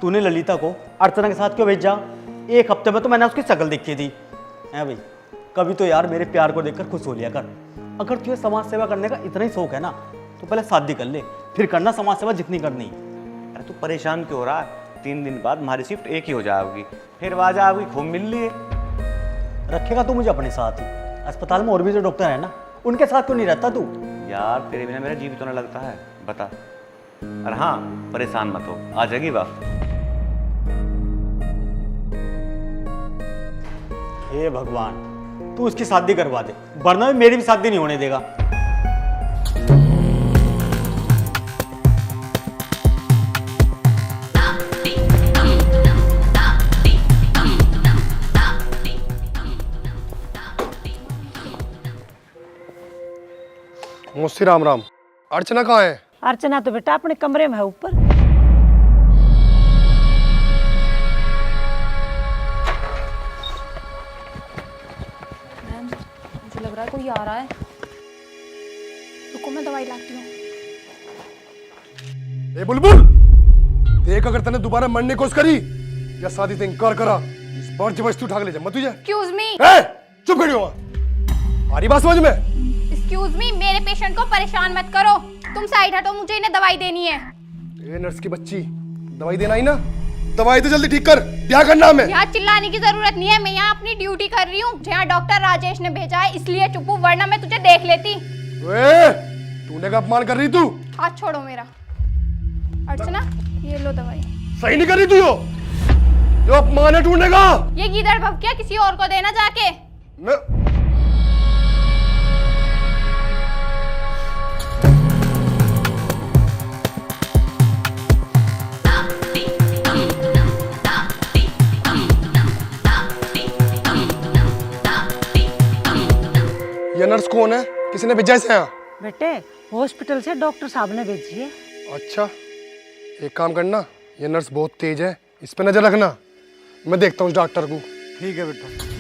तूने ललिता को अर्चना के साथ क्यों भेजा? 1 हफ्ते में तो मैंने उसकी शक्ल देखी थी। है भाई, कभी तो यार मेरे प्यार को देखकर खुश हो लिया कर। अगर तुझे समाज सेवा करने का इतना ही शौक है ना, तो पहले शादी कर ले, फिर करना समाज सेवा जितनी करनी। अरे तू परेशान क्यों हो रहा है? 3 दिन बाद हमारी शिफ्ट एक ही हो जाएगी, फिर आ जाओगी, खूब मिल लिए। रखेगा तू मुझे अपने साथ ही? अस्पताल में और भी जो डॉक्टर है ना, उनके साथ क्यों नहीं रहता तू? यार तेरे बिना मेरा जी भी तो नहीं लगता है, बता। अरे हाँ, परेशान मत हो, आ जाएगी बात। हे भगवान, तू उसकी शादी करवा दे, वरना मेरी भी शादी नहीं होने देगा। मौसी राम राम। अर्चना कहाँ है? अर्चना तो बेटा अपने कमरे में है ऊपर। मुझे लग रहा है कोई आ रहा है। रुको मैं दवाई लाती हूँ। ए बुलबुल, देख अगर तने दोबारा मरने की कोशिश करी या शादी से इनकार करा, इस बार जबरदस्ती उठा के ले जा मत तुझे। Excuse me. चुप खड़ी हो। आ रही बात समझ में? इस एक्सक्यूज मी, मेरे पेशेंट को परेशान मत करो। तुम साइड हटो, मुझे इन्हें दवाई देनी है। ए नर्स की बच्ची, दवाई देना ही ना, दवाई तो जल्दी ठीक कर, क्या करना हमें? यहाँ चिल्लाने की जरूरत नहीं है, मैं यहाँ अपनी ड्यूटी कर रही हूँ। जहाँ डॉक्टर राजेश ने भेजा है इसलिए चुप हूँ, वरना मैं तुझे देख लेती। तूने का अपमान कर रही तू? हाथ छोड़ो मेरा। अर्चना, ये लो दवाई। सही नहीं कर रही तू, जो अपमान है टूटने का। ये गीदड़ भभकिया किसी और को देना जाके। मैं ये नर्स कौन है? किसी ने भेजा इसे यहाँ? बेटे हॉस्पिटल से डॉक्टर साहब ने भेजी है। अच्छा, एक काम करना, ये नर्स बहुत तेज है, इस पे नजर रखना, मैं देखता हूँ उस डॉक्टर को। ठीक है बेटा।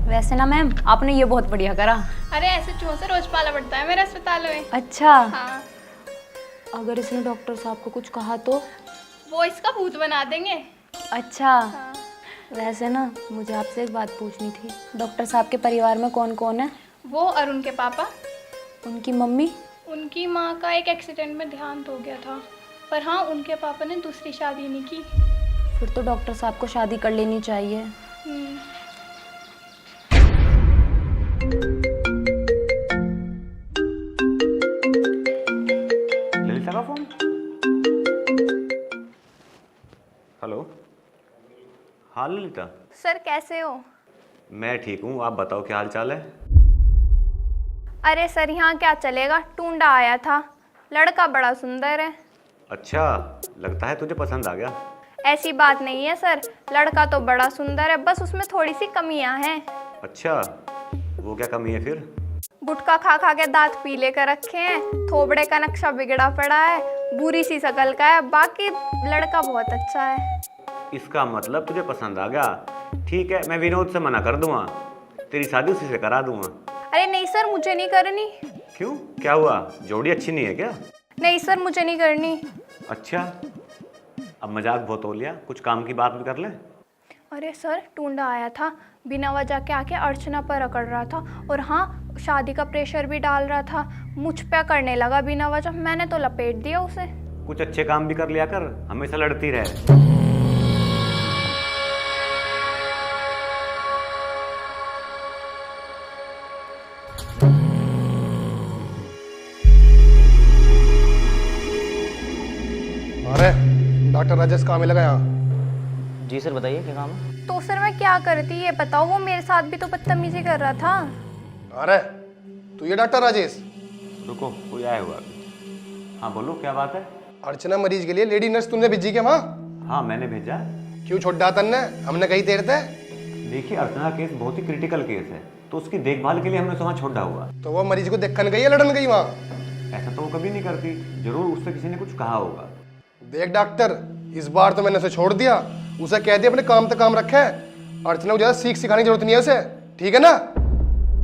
वैसे ना मैम, आपने ये बहुत बढ़िया करा। अरे ऐसे चूहों से रोज पाला पड़ता है मेरे अस्पताल में। अच्छा। हाँ। अगर इसने डॉक्टर साहब को कुछ कहा तो? वो इसका भूत बना देंगे। अच्छा। हाँ। वैसे ना मुझे आपसे एक बात पूछनी थी, डॉक्टर साहब के परिवार में कौन कौन है? वो और उनके पापा। उनकी मम्मी? उनकी माँ का एक एक्सीडेंट में देहांत हो गया था, पर हाँ उनके पापा ने दूसरी शादी नहीं की। फिर तो डॉक्टर साहब को शादी कर लेनी चाहिए। ललिता का फोन। हेलो। हाँ ललिता। सर कैसे हो? मैं ठीक हूँ, आप बताओ क्या हाल चाल है? अरे सर यहाँ क्या चलेगा, टूंडा आया था, लड़का बड़ा सुंदर है। अच्छा, लगता है तुझे पसंद आ गया। ऐसी बात नहीं है सर, लड़का तो बड़ा सुंदर है, बस उसमें थोड़ी सी कमियां हैं। अच्छा, वो क्या कमी है फिर? गुटखा खा खा के दांत पीले कर रखे हैं, थोबड़े का नक्शा बिगड़ा पड़ा है, बुरी सी शकल का है, बाकी लड़का बहुत अच्छा है। इसका मतलब तुझे पसंद आ गया। ठीक है, मैं विनोद से मना कर दूंगा, तेरी शादी उसी से करा दूंगा। अरे नहीं सर, मुझे नहीं करनी। क्यों, क्या हुआ? जोड़ी अच्छी नहीं है क्या? नहीं सर, मुझे नहीं करनी। अच्छा, अब मजाक बहुत हो लिया, कुछ काम की बात भी कर ले। अरे सर, टूंडा आया था, बिना वजह के आके अर्चना पर अकड़ रहा था, और हाँ शादी का प्रेशर भी डाल रहा था, मुझ पे करने लगा बिना वजह, मैंने तो लपेट दिया उसे। कुछ अच्छे काम भी कर लिया कर, हमेशा लड़ती रहे। अरे डॉक्टर राजेश काम में लगा यहाँ। जी सर, बताइए क्या काम है? तो सर मैं क्या करती ये बताओ, वो मेरे साथ भी तो बदतमीजी कर रहा था। अरे तू ये डॉक्टर राजेश? रुको, कोई आया हुआ अभी। हाँ बोलो, क्या बात है? अर्चना मरीज के लिए लेडी नर्स तुमने भेजी क्या वहाँ? हाँ मैंने भेजा। क्यों छोड़ डाला तन्ने? हमने कहीं देर थे। देखिए, अर्चना केस बहुत ही क्रिटिकल केस है, तो उसकी देखभाल के लिए हमने वहाँ छोड़ा हुआ। तो वो मरीज को देखने गई या लड़न गई वहाँ? ऐसा तो वो कभी नहीं करती, जरूर उससे किसी ने कुछ कहा होगा। देख डॉक्टर, इस बार तो मैंने उसे छोड़ दिया, उसे कह दिया अपने काम तक काम रखे। अर्चना को ज्यादा सीख सिखाने की जरूरत नहीं है उसे, ठीक है ना?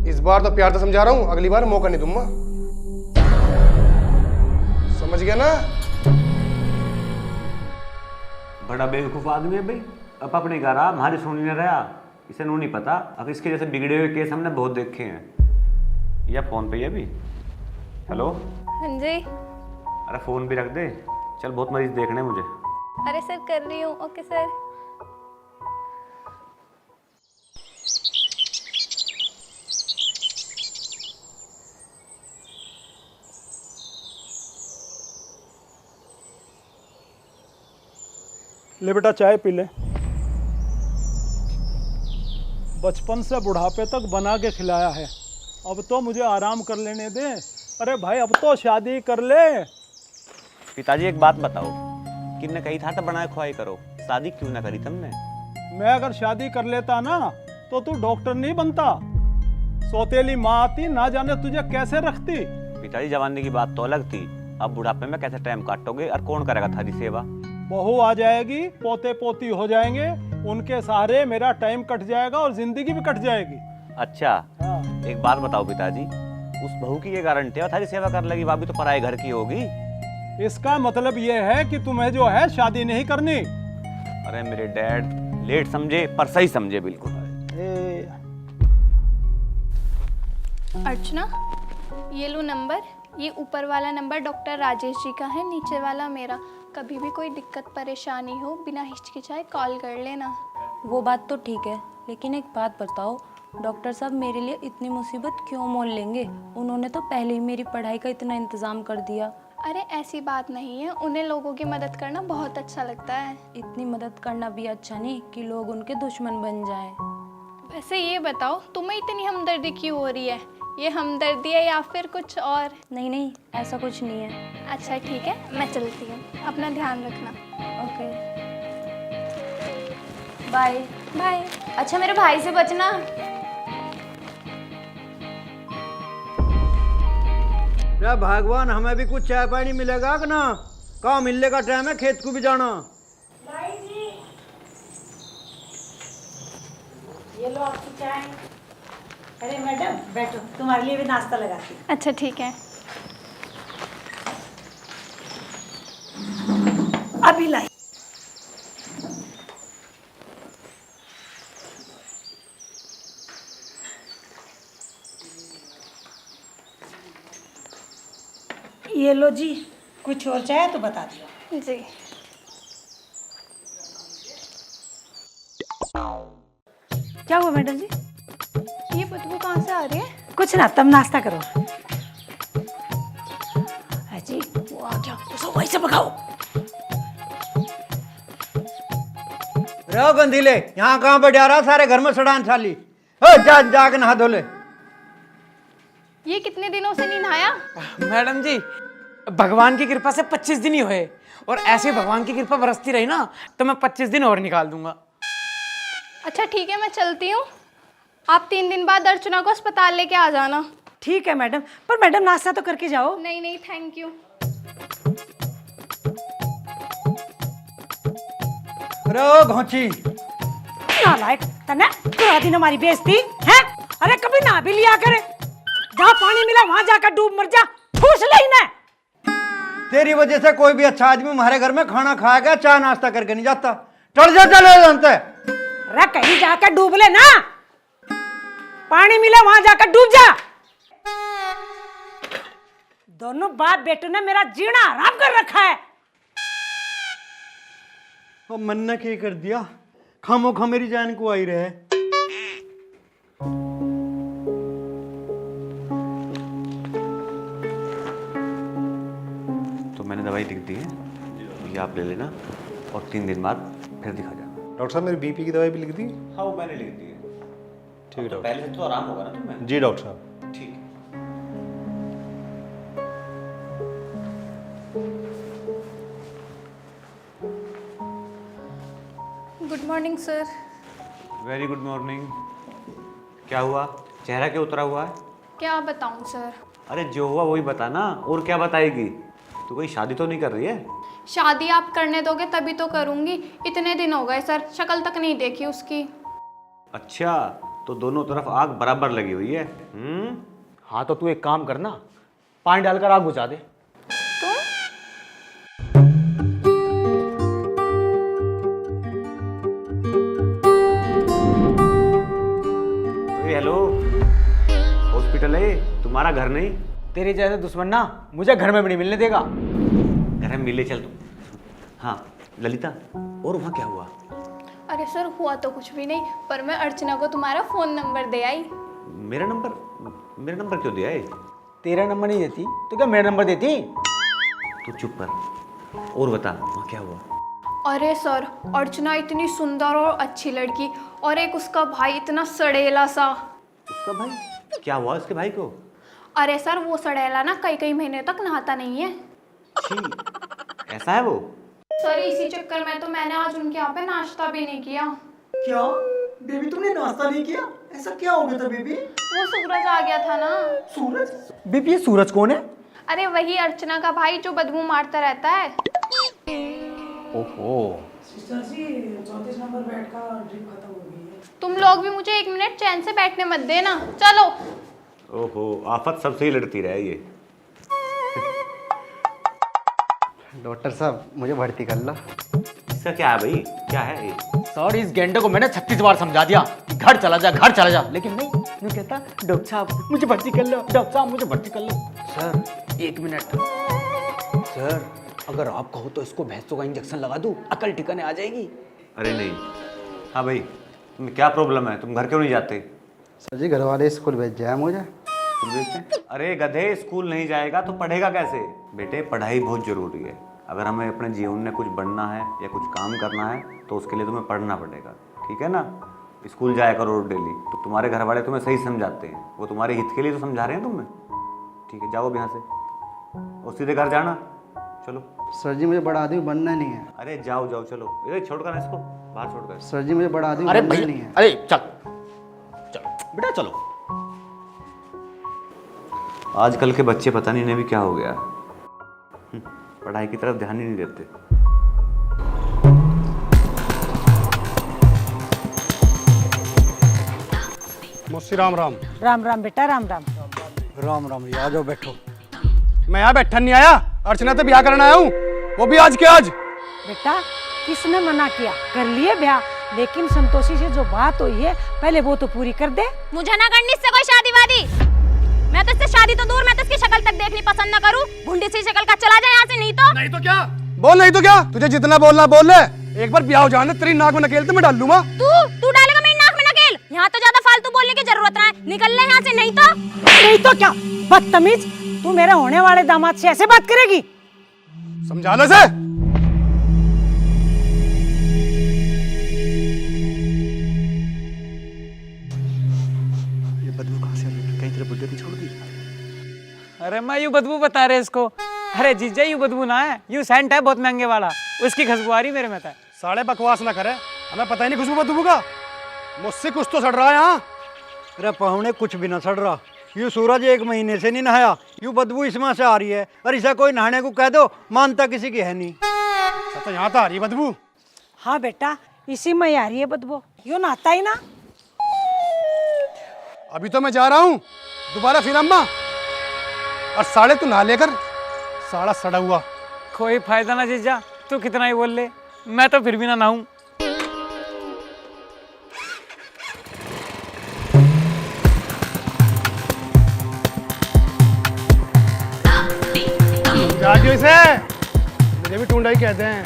इस बार तो प्यार से समझा रहा हूँ, अगली बार मौका नहीं दूंगा, समझ गया ना? बड़ा बेवकूफ आदमी है भाई, अब अपने घर आ, हमारी सुनी नहीं रहा, इसे नू नहीं पता। अब इसके जैसे बिगड़े हुए केस हमने बहुत देखे हैं। या फोन पे ही अभी। हेलो। हाँ जी। अरे फोन भी रख दे, चल बहुत मरीज देखने मुझे। अरे सर कर रही हूँ। Okay sir. ले बेटा, चाय पी ले। बचपन से बुढ़ापे तक बना के खिलाया है, अब तो मुझे आराम कर लेने दे। अरे भाई, अब तो शादी कर ले। पिताजी एक बात बताओ, किन्ने कही था तो बनाए खुआई करो, शादी क्यों ना करी तुमने? मैं अगर शादी कर लेता ना तो तू डॉक्टर नहीं बनता। सौतेली माँ आती, ना जाने तुझे कैसे रखती। पिताजी, जवानी की बात तो अलग थी, अब बुढ़ापे में कैसे टाइम काटोगे और कौन करेगा थारी सेवा? बहू आ जाएगी, पोते पोती हो जाएंगे, उनके सहारे मेरा टाइम कट जाएगा और जिंदगी भी कट जाएगी। अच्छा, हाँ। एक बात बताओ पिताजी, उस बहू की ये गारंटी है थारी सेवा कर लेगी, भाभी तो पराए घर की होगी। इसका मतलब ये है कि तुम्हें जो है शादी नहीं करनी। अरे मेरे डैड लेट समझे पर सही समझे बिल्कुल। अर्चना, ये लो नंबर। ये ऊपर वाला नंबर डॉक्टर राजेश जी का है, नीचे वाला मेरा। कभी भी कोई दिक्कत परेशानी हो बिना हिचकिचाए कॉल कर लेना। वो बात तो ठीक है, लेकिन एक बात बताओ, डॉक्टर साहब मेरे लिए इतनी मुसीबत क्यों मोल लेंगे? उन्होंने तो पहले ही मेरी पढ़ाई का इतना इंतज़ाम कर दिया। अरे ऐसी बात नहीं है, उन्हें लोगों की मदद करना बहुत अच्छा लगता है। इतनी मदद करना भी अच्छा नहीं कि लोग उनके दुश्मन बन जाएं। वैसे ये बताओ, तुम्हें इतनी हमदर्दी क्यों हो रही है? ये हमदर्दी है या फिर कुछ और? नहीं नहीं, ऐसा कुछ नहीं है। अच्छा ठीक है, मैं चलती हूँ, अपना ध्यान रखना। Okay, bye bye. अच्छा मेरे भाई से बचना। रे भगवान, हमें भी कुछ चाय पानी मिलेगा कि ना? कहाँ मिलने का टाइम है, खेत को भी जाना। ये लो आपकी चाय। अरे मैडम बैठो, तुम्हारे लिए भी नाश्ता लगाती हूँ। अच्छा ठीक है। अभी लाई। ये लो जी, कुछ और चाहे तो बता दियो। जी। क्या हुआ मैडम जी? ये बदबू कहाँ से आ रही है? कुछ ना, तब नाश्ता करो। जी वो आ गया, उसको वहीं से भगाओ। रे गंदीले, यहाँ कहाँ बैठा रहा? सारे घर में सड़ान छाली। जा जाके नहा धो ले। ये कितने दिनों से नहीं नहाया? मैडम जी, भगवान की कृपा से 25 दिन ही हुए, और ऐसे भगवान की कृपा बरसती रही ना तो मैं 25 दिन और निकाल दूंगा। अच्छा ठीक है, मैं चलती हूँ। आप 3 दिन बाद अर्चना को अस्पताल लेके आ जाना। ठीक है मैडम, पर मैडम नाश्ता तो करके जाओ। नहीं नहीं, थैंक यू। रो घोंची, नालायक, तने पूरा दिन हमारी बेइज्जती है। अरे कभी ना भी लिया करे, जहाँ पानी मिला वहाँ जाकर डूब मर जा, ठूस ले इन्हें। तेरी वजह से कोई भी अच्छा आदमी हमारे घर में खाना खाएगा, चाय नाश्ता करके नहीं जाता। चल जा, चले जानते। अरे कहीं जाकर डूब ले ना, पानी मिला वहां जाकर डूब जा। दोनों बाप बेटों ने मेरा जीना हराम कर रखा है। वो मन ने क्या कर दिया, खामोखा मेरी जान को आई रहे। तो मैंने दवाई लिख दी है, ये आप ले लेना और 3 दिन बाद फिर दिखा जाना। डॉक्टर साहब मेरी बीपी की दवाई भी लिख दी? हाँ वो मैंने लिख दी है। ठीक है डॉक्टर। पहले से तो आराम होगा ना तुम्हें? जी डॉक्टर साहब। ठीक है। Good morning sir. Very good morning. क्या हुआ, चेहरा क्यों उतरा हुआ है? क्या बताऊं सर? अरे जो हुआ वही बता ना, और क्या बताएगी? तू कोई शादी तो नहीं कर रही है? शादी आप करने दोगे तभी तो करूंगी। इतने दिन हो गए सर, शक्ल तक नहीं देखी उसकी। अच्छा, तो दोनों तरफ आग बराबर लगी हुई है। हाँ तो तू एक काम करना, पानी डालकर आग बुझा दे। हेलो, हॉस्पिटल है, तुम्हारा घर नहीं। तेरे जैसे दुश्मन ना मुझे घर में भी नहीं मिलने देगा। घर में मिले चल तू। हाँ ललिता, और वहाँ क्या हुआ? अरे सर हुआ तो कुछ भी नहीं, पर मैं अर्चना को तुम्हारा फोन नंबर दे आई। मेरा नंबर क्यों दिया है? तेरा नंबर नहीं देती तो क्या मेरा नंबर देती? तू चुप कर, और बता वहाँ क्या हुआ? अरे सर, अर्चना इतनी सुंदर और अच्छी लड़की, और एक उसका भाई इतना सड़ेला सा। उसका भाई? क्या हुआ उसके भाई को? अरे सर वो सड़ेला ना कई महीने तक नहाता नहीं है। छी, ऐसा है वो? सर इसी चक्कर में तो मैंने आज उनके यहाँ पे नाश्ता भी नहीं किया। क्या बेबी, तुमने नाश्ता नहीं किया? ऐसा क्या हो गया था बेबी? वो सूरज आ गया था ना। सूरज? बेबी ये सूरज कौन है? अरे वही अर्चना का भाई जो बदबू मारता रहता है। ओहो। सिस्टर जी 34 नंबर बेड का ड्रिप खत्म हो गई है। तुम लोग भी मुझे 1 मिनट चैन से बैठने मत देना, चलो। ओहो, आफत सबसे ही लड़ती रहे ये। डॉक्टर साहब मुझे भर्ती कर लो। इसका क्या है भाई, क्या है ये? सर इस गेंडे को मैंने 36 बार समझा दिया कि घर चला जा, घर चला जा, लेकिन नहीं, यूँ कहता डॉक्टर साहब मुझे भर्ती कर लो, डॉक्टर साहब मुझे भर्ती कर लो। सर 1 मिनट सर, अगर आप कहो तो इसको भैंसों का इंजेक्शन लगा दूं, अकल ठिकाने आ जाएगी। अरे नहीं। हाँ भाई, तुम्हें क्या प्रॉब्लम है, तुम घर क्यों नहीं जाते? सर जी घर वाले स्कूल भेज जाए मुझे। स्कूल भेजते हैं? अरे गधे, स्कूल नहीं जाएगा तो पढ़ेगा कैसे? बेटे पढ़ाई बहुत जरूरी है। अगर हमें अपने जीवन में कुछ बनना है या कुछ काम करना है तो उसके लिए तुम्हें पढ़ना पड़ेगा, ठीक है ना? स्कूल जाया करो डेली, तो तुम्हारे घर वाले तुम्हें सही समझाते हैं, वो तुम्हारे हित के लिए तो समझा रहे हैं तुम्हें। ठीक है, जाओ अब यहाँ से और सीधे घर जाना। चलो। सर जी मुझे बड़ा आदमी बनना नहीं है। अरे जाओ जाओ, चलो। इधर छोड़कर इसको बाहर छोड़कर। सर जी मुझे बड़ा आदमी अरे बनना भाई, नहीं है। अरे चल चल बेटा चलो। आजकल के बच्चे पता नहीं इन्हें भी क्या हो गया, पढ़ाई की तरफ ध्यान ही नहीं देते। मौसी राम राम। राम राम बेटा, राम राम। राम राम, आ जाओ बैठो। मैं यहाँ बैठन नहीं आया, अर्चना से ब्याह करना आया हूँ, वो भी आज के आज। बेटा किसने मना किया? कर लिए ब्याह, लेकिन संतोषी से जो बात हुई है पहले वो तो पूरी कर दे। मुझे ना करनी इससे कोई शादी वादी। मैं तो इससे शादी तो दूर, मैं तो इसकी शक्ल तक देखनी पसंद ना करूं। भुंडी सी शक्ल का, चला जाए यहाँ से। नहीं तो क्या बोल, नहीं तो क्या? तुझे जितना बोलना बोल ले, एक बार ब्याह हो जाने, तेरी नाक में नकेल तो मैं डाल लूंगा। तू डालेगा मेरी नाक में नकेल? यहाँ तो ज्यादा फालतू बोलने की जरूरत ना है, निकल ले यहाँ से। नहीं तो क्या बदतमीज, तू मेरे होने वाले दामाद से ऐसे बात करेगी? समझा लो से। ये बदबू कहाँ से आ रही है? कहीं तेरे बुड्ढे की छोड़ दी? अरे मैं यूँ बदबू बता रहे इसको। अरे जीजा यूँ बदबू ना है, यूँ सेंट है बहुत महंगे वाला, उसकी खुशबू आ रही मेरे में। था साले बकवास ना करे, हमें पता ही नहीं खुशबू बदबू का। मुझसे कुछ तो सड़ रहा है यहाँ। अरे पहुने कुछ भी ना सड़ रहा, यूँ सूरज 1 महीने से नहीं नहाया, यूँ बदबू इसमें से आ रही है। और इसे कोई नहाने को कह दो, मानता किसी की है नहीं। तो यहाँ तो आ रही है बदबू। हाँ बेटा, इसी में आ रही है बदबू, यूँ नहाता ही ना। अभी तो मैं जा रहा हूँ, दोबारा फिर अम्मा। और साले तू नहा लेकर, साला सड़ा हुआ। कोई फायदा ना जीजा, तू कितना ही बोल ले, मैं तो फिर भी ना नहाऊं। जाजू इसे, मुझे भी टूंडा ही कहते हैं।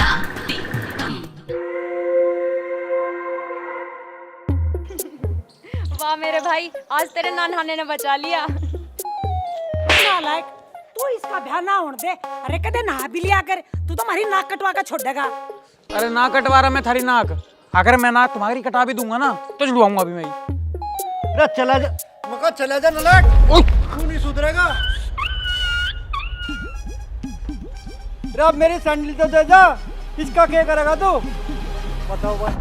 वाह मेरे भाई, आज तेरे नहाने ने बचा लिया। नालायक, तू इसका ब्याह ना होने दे। अरे कदे नहा भी लिया कर, तू तो हमारी नाक कटवा कर छोड़ देगा। अरे नाक कटवा रहा मैं थारी नाक, अगर मैं नाक तुम्हारी कटा भी दूंगा ना तो छुड़वाऊंगा अभी मैं। अरे चला जा, मका चला जा नलायक, तू नहीं सुधरेगा। अरे अब मेरी सैंडल तो दे जा, इसका क्या करेगा तू? बताओ बस।